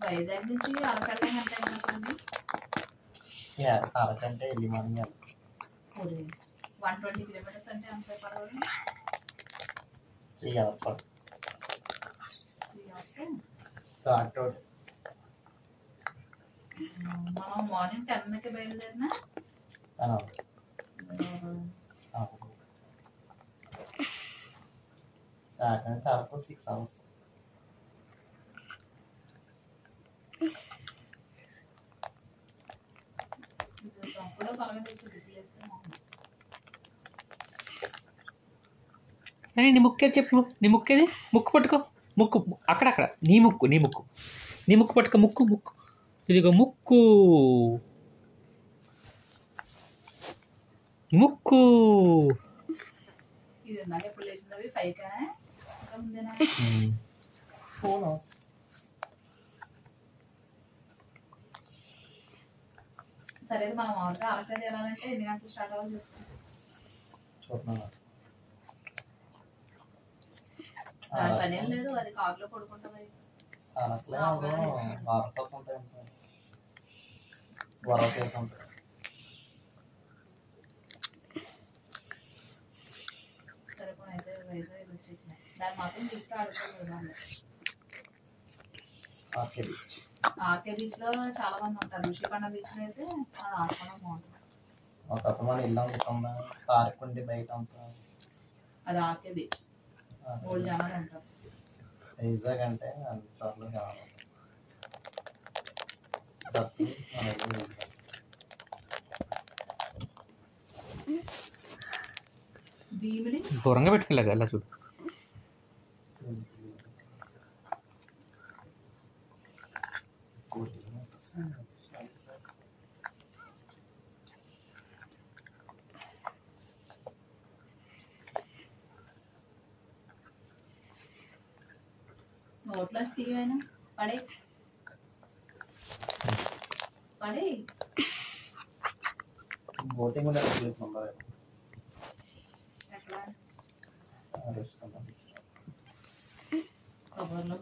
వైజాగ్ నుంచి అరకంటే అరకంటే early morning 120 kilometres అంటే అంత పర్వాలేదు. 3 hours పడుతుంది. 3 hours మనం మార్నింగ్ 10కి బయలుదేరినా అరకు 6 hours. అని నీ ముక్కేది చెప్పు. నీ ముక్కేది ముక్కు పట్టుకో. ముక్కు అక్కడక్కడ నీ ముక్కు పట్టుకో. ముక్కు ఇదిగో ముక్కు సరే మనం మామూలుగా అరకది వెళ్ళాలంటే ఎన్ని గంటలు స్టార్ట్ అవ్వాలి పని ఏం లేదు, అది కారులో పడుకుంటుంది. సరిపోయితే వైజాగ్ వచ్చేసిన దాన్ని మాత్రం గిఫ్ట్ ఆడుకోలేదు. ఆర్కే బీచ్ లో చాలా మంది ఉంటారు. ఋషికొండ బీచ్ లో అయితే ఆడుకోవడం బాగుంటుంది. అది ఆర్కే బీచ్ ఓల్డ్ జనాలు ఉంటారు. వైజాగ్ అంటే దూరంగా పెట్టుకెళ్ళగా ఎలా చూడు. నోట్లో తీయమైనా పడే బోటింగ్ ఎక్కడ కబర్లో